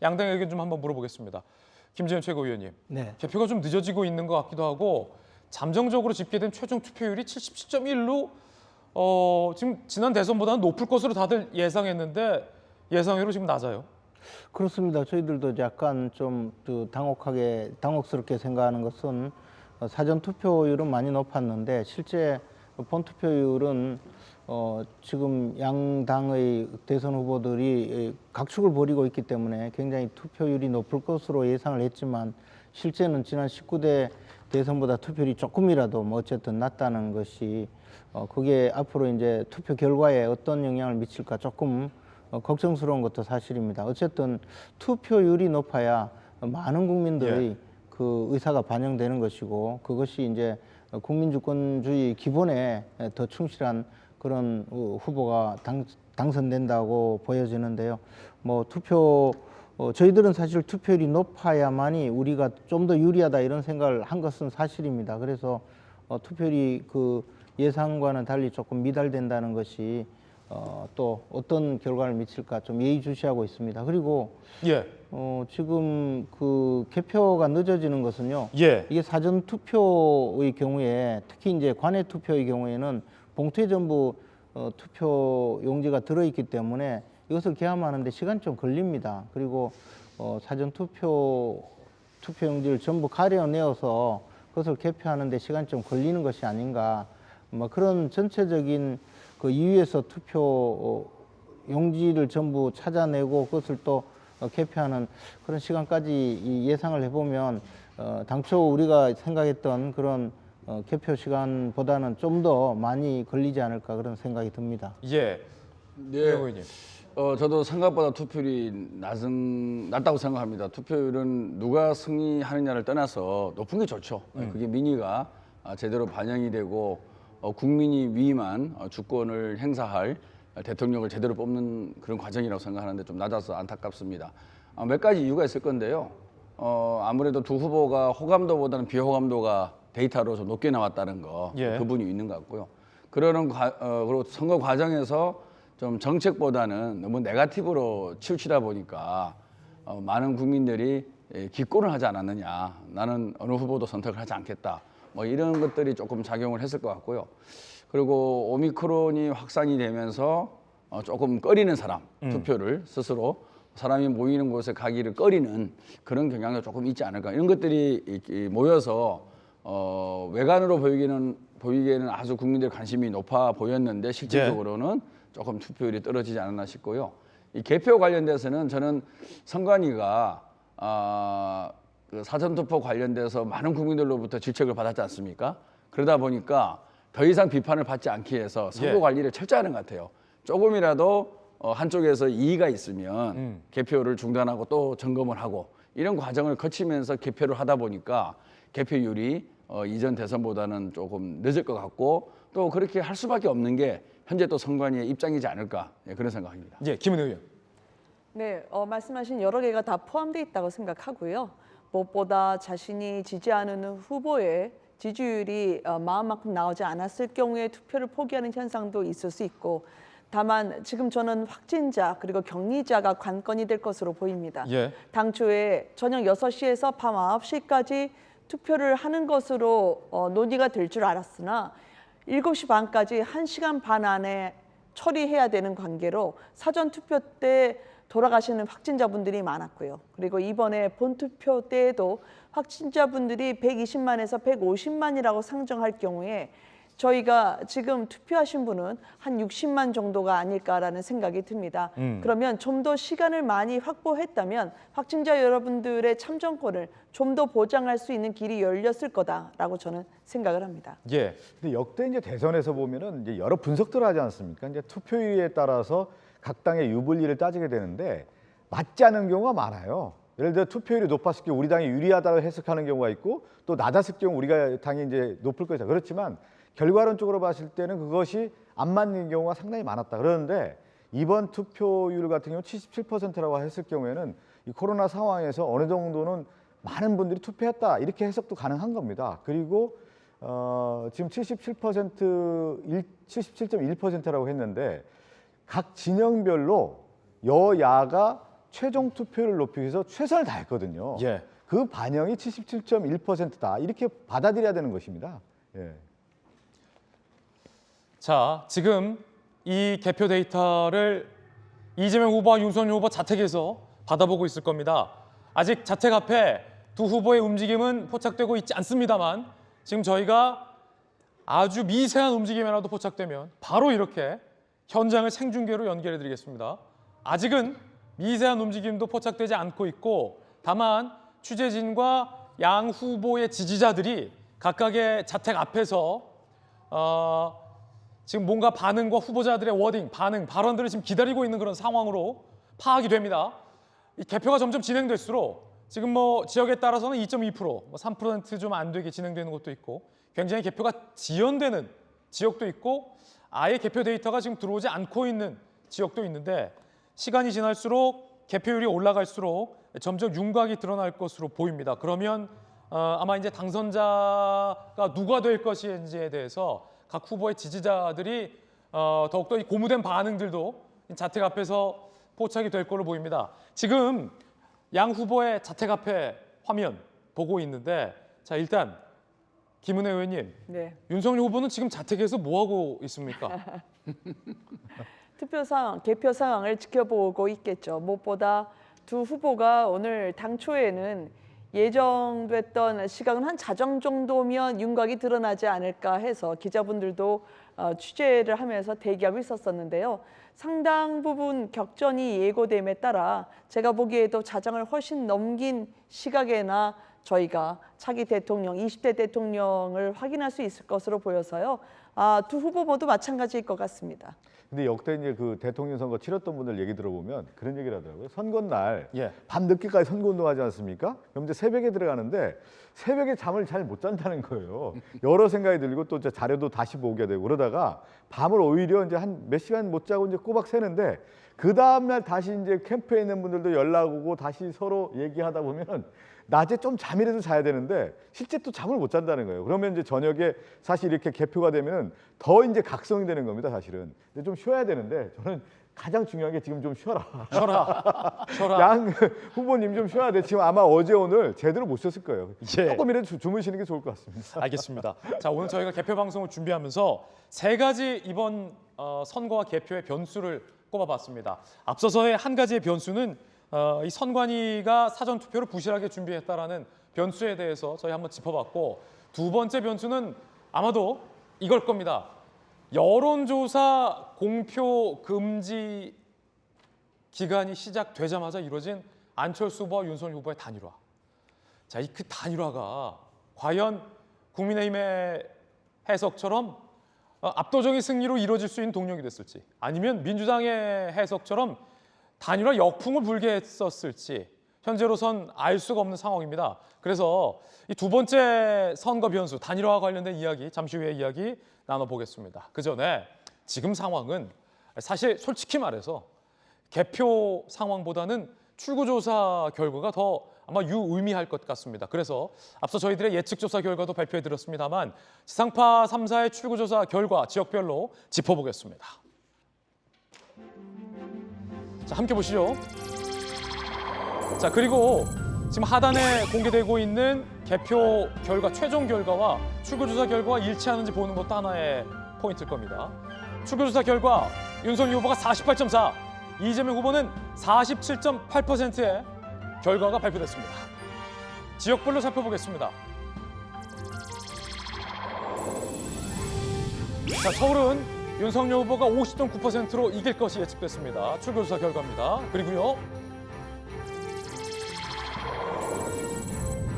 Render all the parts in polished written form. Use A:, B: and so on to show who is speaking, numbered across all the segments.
A: 양당의 의견 좀 한번 물어보겠습니다. 김재현 최고위원님,
B: 네.
A: 개표가 좀 늦어지고 있는 것 같기도 하고 잠정적으로 집계된 최종 투표율이 77.1로 지금 지난 대선보다는 높을 것으로 다들 예상했는데 예상외로 지금 낮아요.
B: 그렇습니다. 저희들도 약간 좀 당혹스럽게 생각하는 것은 사전 투표율은 많이 높았는데 실제 본 투표율은 지금 양당의 대선 후보들이 각축을 벌이고 있기 때문에 굉장히 투표율이 높을 것으로 예상을 했지만 실제는 지난 19대 대선보다 투표율이 조금이라도 뭐 어쨌든 낮다는 것이 그게 앞으로 이제 투표 결과에 어떤 영향을 미칠까 조금 걱정스러운 것도 사실입니다. 어쨌든 투표율이 높아야 많은 국민들의 그 의사가 반영되는 것이고 그것이 이제 국민주권주의 기본에 더 충실한 그런 후보가 당선된다고 보여지는데요. 뭐 저희들은 사실 투표율이 높아야만이 우리가 좀 더 유리하다 이런 생각을 한 것은 사실입니다. 그래서 투표율이 그 예상과는 달리 조금 미달된다는 것이 또 어떤 결과를 미칠까 좀 예의주시하고 있습니다. 그리고 지금 그 개표가 늦어지는 것은요. 이게 사전 투표의 경우에 특히 이제 관외 투표의 경우에는 봉투에 전부 투표 용지가 들어있기 때문에 이것을 개함하는데 시간이 좀 걸립니다. 그리고 사전 투표 용지를 전부 가려내어서 그것을 개표하는데 시간이 좀 걸리는 것이 아닌가. 뭐 그런 전체적인 그 이유에서 투표 용지를 전부 찾아내고 그것을 또 개표하는 그런 시간까지 예상을 해보면 당초 우리가 생각했던 그런 개표 시간보다는 좀 더 많이 걸리지 않을까 그런 생각이 듭니다.
A: 네.
C: 저도 생각보다 투표율이 낮다고 생각합니다. 투표율은 누가 승리하느냐를 떠나서 높은 게 좋죠. 그게 민의가 제대로 반영이 되고 국민이 위임한 주권을 행사할 대통령을 제대로 뽑는 그런 과정이라고 생각하는데 좀 낮아서 안타깝습니다. 몇 가지 이유가 있을 건데요. 아무래도 두 후보가 호감도보다는 비호감도가 데이터로 좀 높게 나왔다는 거, 그분이 있는 것 같고요. 그리고 선거 과정에서 좀 정책보다는 너무 네거티브로 치우치다 보니까 많은 국민들이 기권을 하지 않았느냐. 나는 어느 후보도 선택을 하지 않겠다. 뭐 이런 것들이 조금 작용을 했을 것 같고요. 그리고 오미크론이 확산이 되면서 조금 꺼리는 사람, 투표를 스스로 사람이 모이는 곳에 가기를 꺼리는 그런 경향도 조금 있지 않을까. 이런 것들이 모여서 외관으로 보이기에는 아주 국민들 관심이 높아 보였는데 실질적으로는 조금 투표율이 떨어지지 않았나 싶고요. 이 개표 관련돼서는 저는 선관위가 그 사전투표 관련돼서 많은 국민들로부터 질책을 받았지 않습니까? 그러다 보니까 더 이상 비판을 받지 않기 위해서 선거 관리를 철저히 하는 것 같아요. 조금이라도 한쪽에서 이의가 있으면 개표를 중단하고 또 점검을 하고 이런 과정을 거치면서 개표를 하다 보니까 개표율이 이전 대선보다는 조금 늦을 것 같고 또 그렇게 할 수밖에 없는 게 현재 또 선관위의 입장이지 않을까 그런 생각입니다.
A: 김은혜 의원.
D: 네, 말씀하신 여러 개가 다 포함되어 있다고 생각하고요. 무엇보다 자신이 지지하는 후보의 지지율이 마음만큼 나오지 않았을 경우에 투표를 포기하는 현상도 있을 수 있고 다만 지금 저는 확진자 그리고 격리자가 관건이 될 것으로 보입니다. 당초에 저녁 6시에서 밤 9시까지 투표를 하는 것으로 논의가 될 줄 알았으나 7시 반까지 1시간 반 안에 처리해야 되는 관계로 사전투표 때 돌아가시는 확진자분들이 많았고요. 그리고 이번에 본투표 때에도 확진자분들이 120만에서 150만이라고 상정할 경우에 저희가 지금 투표하신 분은 한 60만 정도가 아닐까라는 생각이 듭니다. 그러면 좀 더 시간을 많이 확보했다면 확진자 여러분들의 참정권을 좀 더 보장할 수 있는 길이 열렸을 거다라고 저는 생각을 합니다.
E: 근데 역대 이제 대선에서 보면은 이제 여러 분석들을 하지 않습니까? 이제 투표율에 따라서 각 당의 유불리를 따지게 되는데 맞지 않는 경우가 많아요. 예를 들어 투표율이 높았을 경우 우리 당이 유리하다고 해석하는 경우가 있고 또 낮았을 경우 우리가 당이 이제 높을 것이다. 그렇지만 결과론적으로 봤을 때는 그것이 안 맞는 경우가 상당히 많았다. 그런데 이번 투표율 같은 경우 77%라고 했을 경우에는 이 코로나 상황에서 어느 정도는 많은 분들이 투표했다. 이렇게 해석도 가능한 겁니다. 그리고 지금 77.1%라고 했는데 각 진영별로 여야가 최종 투표율을 높이기 위해서 최선을 다했거든요.
A: 예.
E: 그 반영이 77.1%다. 이렇게 받아들여야 되는 것입니다. 예.
A: 자, 지금 이 개표 데이터를 이재명 후보와 윤석열 후보 자택에서 받아보고 있을 겁니다. 아직 자택 앞에 두 후보의 움직임은 포착되고 있지 않습니다만 지금 저희가 아주 미세한 움직임이라도 포착되면 바로 이렇게 현장을 생중계로 연결해 드리겠습니다. 아직은 미세한 움직임도 포착되지 않고 있고 다만 취재진과 양 후보의 지지자들이 각각의 자택 앞에서 지금 뭔가 반응과 후보자들의 워딩, 반응, 발언들을 지금 기다리고 있는 그런 상황으로 파악이 됩니다. 이 개표가 점점 진행될수록 지금 뭐 지역에 따라서는 2.2%, 뭐 3% 좀 안 되게 진행되는 것도 있고 굉장히 개표가 지연되는 지역도 있고 아예 개표 데이터가 지금 들어오지 않고 있는 지역도 있는데 시간이 지날수록 개표율이 올라갈수록 점점 윤곽이 드러날 것으로 보입니다. 그러면 아마 이제 당선자가 누가 될 것인지에 대해서 각 후보의 지지자들이 더욱더 이 고무된 반응들도 자택 앞에서 포착이 될 걸로 보입니다. 지금 양 후보의 자택 앞에 화면 보고 있는데 자 일단 김은혜 의원님,
D: 네.
A: 윤석열 후보는 지금 자택에서 뭐 하고 있습니까?
D: 투표 상황, 개표 상황을 지켜보고 있겠죠. 무엇보다 두 후보가 오늘 당초에는 예정됐던 시각은 한 자정 정도면 윤곽이 드러나지 않을까 해서 기자분들도 취재를 하면서 대기하고 있었었는데요. 상당 부분 격전이 예고됨에 따라 제가 보기에도 자정을 훨씬 넘긴 시각에나 저희가 차기 대통령, 20대 대통령을 확인할 수 있을 것으로 보여서요. 두 후보 모두 마찬가지일 것 같습니다.
E: 근데 역대 이제 그 대통령 선거 치렀던 분들 얘기 들어보면 그런 얘기를 하더라고요. 선거 날
A: 예.
E: 밤 늦게까지 선거 운동하지 않습니까? 그럼 이제 새벽에 들어가는데 새벽에 잠을 잘 못 잔다는 거예요. 여러 생각이 들고 또 이제 자료도 다시 보게 되고 그러다가 밤을 오히려 이제 한 몇 시간 못 자고 이제 꼬박 새는데 그 다음 날 다시 이제 캠프에 있는 분들도 연락 오고 다시 서로 얘기하다 보면 낮에 좀 잠이라도 자야 되는데 실제 또 잠을 못 잔다는 거예요. 그러면 이제 저녁에 사실 이렇게 개표가 되면 더 이제 각성이 되는 겁니다, 사실은. 근데 좀 쉬어야 되는데 저는 가장 중요한 게 지금 좀 쉬어라.
A: 쉬어라.
E: 양 후보님 좀 쉬어야 돼. 지금 아마 어제 오늘 제대로 못 쉬었을 거예요.
A: 예.
E: 조금이라도 주무시는 게 좋을 것 같습니다.
A: 알겠습니다. 자 오늘 저희가 개표 방송을 준비하면서 세 가지 이번 선거와 개표의 변수를 꼽아봤습니다. 앞서서의 한 가지의 변수는 이 선관위가 사전 투표를 부실하게 준비했다라는 변수에 대해서 저희 한번 짚어봤고 두 번째 변수는 아마도 이걸 겁니다. 여론조사 공표 금지 기간이 시작되자마자 이루어진 안철수 후보와 윤석열 후보의 단일화. 자, 이 그 단일화가 과연 국민의힘의 해석처럼 압도적인 승리로 이루어질 수 있는 동력이 됐을지 아니면 민주당의 해석처럼 단일화 역풍을 불게 했었을지 현재로선 알 수가 없는 상황입니다. 그래서 이 두 번째 선거 변수 단일화와 관련된 이야기 잠시 후에 이야기 나눠보겠습니다. 그 전에 지금 상황은 사실 솔직히 말해서 개표 상황보다는 출구조사 결과가 더 아마 유의미할 것 같습니다. 그래서 앞서 저희들의 예측조사 결과도 발표해드렸습니다만 지상파 3사의 출구조사 결과 지역별로 짚어보겠습니다. 자, 함께 보시죠. 자, 그리고 지금 하단에 공개되고 있는 개표 결과, 최종 결과와 출구조사 결과가 일치하는지 보는 것도 하나의 포인트일 겁니다. 출구조사 결과 윤석열 후보가 48.4, 이재명 후보는 47.8%의 결과가 발표됐습니다. 지역별로 살펴보겠습니다. 자, 서울은 윤석열 후보가 50.9%로 이길 것이 예측됐습니다. 출구조사 결과입니다. 그리고요.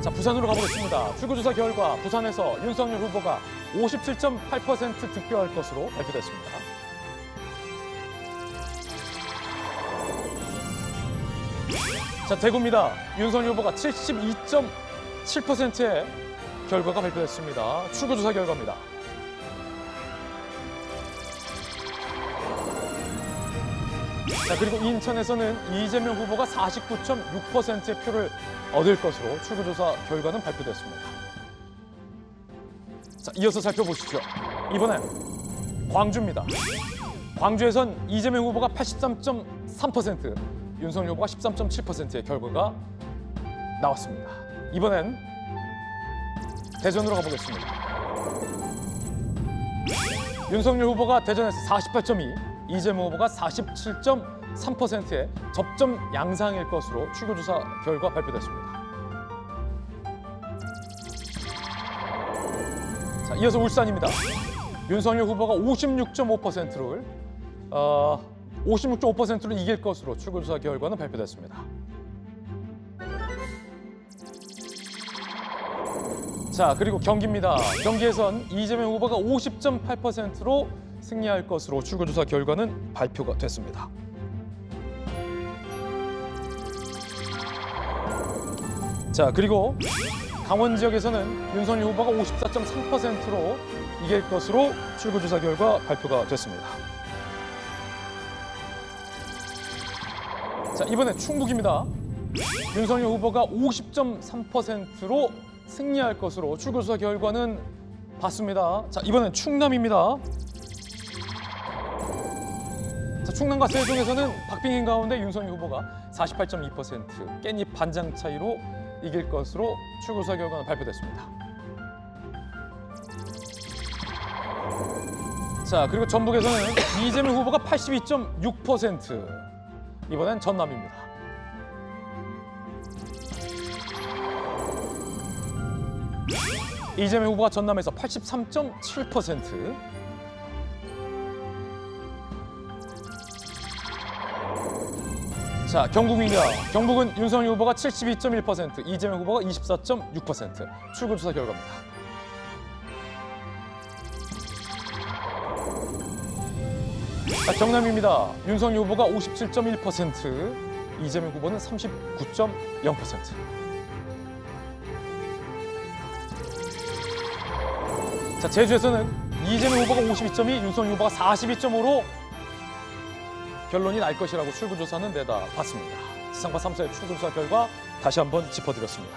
A: 자, 부산으로 가보겠습니다. 출구조사 결과 부산에서 윤석열 후보가 57.8% 득표할 것으로 발표됐습니다. 자, 대구입니다. 윤석열 후보가 72.7%의 결과가 발표됐습니다. 출구조사 결과입니다. 자, 그리고 인천에서는 이재명 후보가 49.6%의 표를 얻을 것으로 출구조사 결과는 발표됐습니다. 자, 이어서 살펴보시죠. 이번엔 광주입니다. 광주에선 이재명 후보가 83.3%, 윤석열 후보가 13.7%의 결과가 나왔습니다. 이번엔 대전으로 가보겠습니다. 윤석열 후보가 대전에서 48.2, 이재명 후보가 47.3%의 접점 양상일 것으로 출구조사 결과 발표됐습니다. 자, 이어서 울산입니다. 윤석열 후보가 56.5%를 이길 것으로 출구조사 결과는 발표됐습니다. 자, 그리고 경기입니다. 경기에선 이재명 후보가 50.8%로 승리할 것으로 출구조사 결과는 발표가 됐습니다. 자, 그리고 강원 지역에서는 윤석열 후보가 54.3%로 이길 것으로 출구조사 결과 발표가 됐습니다. 자, 이번엔 충북입니다. 윤석열 후보가 50.3%로 승리할 것으로 출구조사 결과는 봤습니다. 자, 이번엔 충남입니다. 자, 충남과 세종에서는 박빙인 가운데 윤석열 후보가 48.2% 깻잎 반장 차이로 이길 것으로 출구조사 결과는 발표됐습니다. 자, 그리고 전북에서는 이재명 후보가 82.6%, 이번엔 전남입니다. 이재명 후보가 전남에서 83.7%, 자, 경북입니다. 경북은 윤석열 후보가 72.1%, 이재명 후보가 24.6%, 출구조사 결과입니다. 자, 경남입니다. 윤석열 후보가 57.1%, 이재명 후보는 39.0%. 자, 제주에서는 이재명 후보가 52.2, 윤석열 후보가 42.5로 결론이 날 것이라고 출구조사는 내다 봤습니다. 지상파 3사의 출구조사 결과 다시 한번 짚어드렸습니다.